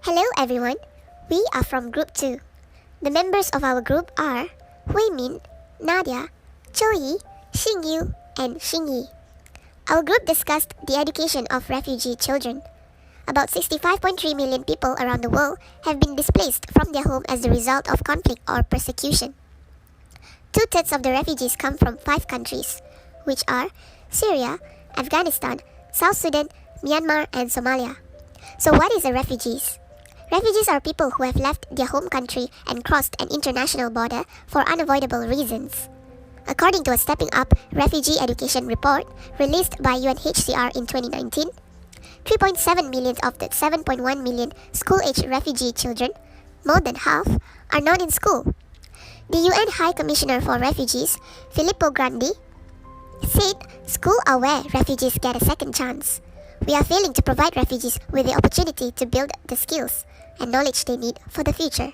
Hello everyone, we are from Group 2. The members of our group are Huey, Nadia, Zhouyi, Xingyu, and Xinyi. Our group discussed the education of refugee children. About 65.3 million people around the world have been displaced from their home as a result of conflict or persecution. Two-thirds of the refugees come from 5 countries, which are Syria, Afghanistan, South Sudan, Myanmar, and Somalia. So what is a refugee? Refugees are people who have left their home country and crossed an international border for unavoidable reasons. According to a Stepping Up Refugee Education Report released by UNHCR in 2019, 3.7 million of the 7.1 million school-aged refugee children, more than half, are not in school. The UN High Commissioner for Refugees, Filippo Grandi, said schools are where refugees get a second chance. We are failing to provide refugees with the opportunity to build the skills and knowledge they need for the future.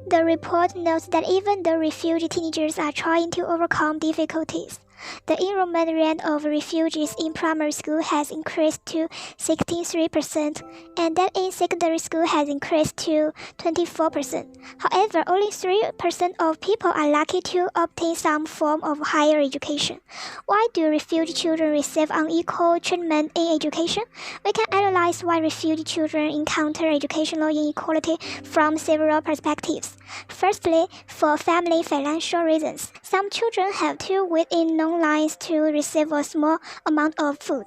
The report notes that even though refugee teenagers are trying to overcome difficulties, the enrollment rate of refugees in primary school has increased to 63%, and that in secondary school has increased to 24%. However, only 3% of people are lucky to obtain some form of higher education. Why do refugee children receive unequal treatment in education? We can analyze why refugee children encounter educational inequality from several perspectives. Firstly, for family financial reasons, some children have to wait in long lines to receive a small amount of food.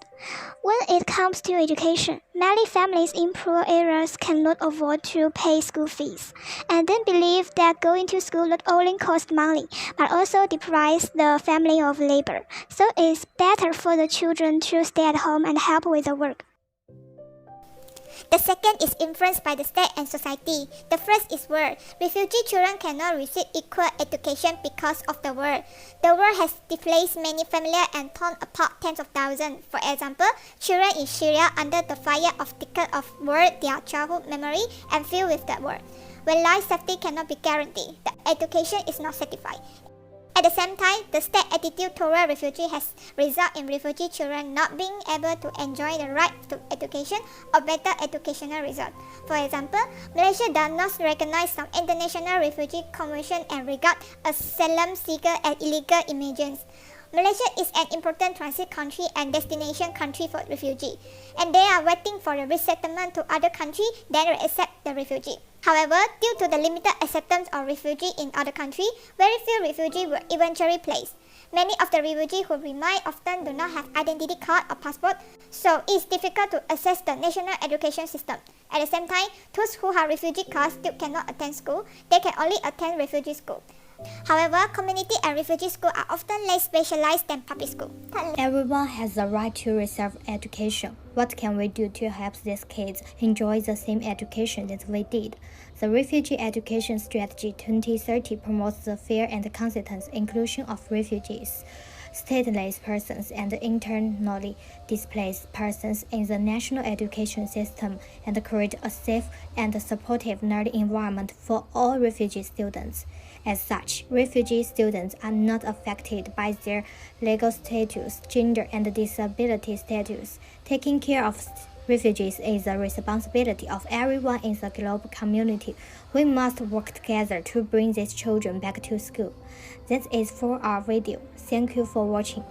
When it comes to education, many families in poor areas cannot afford to pay school fees, and then believe that going to school not only costs money, but also deprives the family of labor. So it's better for the children to stay at home and help with the work. The second is influenced by the state and society. The first is war. Refugee children cannot receive equal education because of the war. The war has displaced many families and torn apart tens of thousands. For example, children in Syria under the fire of decades of war, their childhood memory and filled with that war. When life safety cannot be guaranteed, the education is not certified. At the same time, the state attitude toward refugees has resulted in refugee children not being able to enjoy the right to education or better educational results. For example, Malaysia does not recognize some international refugee conventions and regard asylum seekers as illegal immigrants. Malaysia is an important transit country and destination country for refugees, and they are waiting for the resettlement to other countries that will accept the refugee. However, due to the limited acceptance of refugees in other countries, very few refugees were eventually placed. Many of the refugees who remain often do not have identity card or passport, so it's difficult to access the national education system. At the same time, those who have refugee cards still cannot attend school. They can only attend refugee school. However, community and refugee schools are often less specialized than public schools. Everyone has the right to receive education. What can we do to help these kids enjoy the same education that we did? The Refugee Education Strategy 2030 promotes the fair and consistent inclusion of refugees, stateless persons, and internally displaced persons in the national education system and create a safe and supportive learning environment for all refugee students. As such, refugee students are not affected by their legal status, gender, and disability status. Taking care of refugees is the responsibility of everyone in the global community. We must work together to bring these children back to school. That is for our video. Thank you for watching.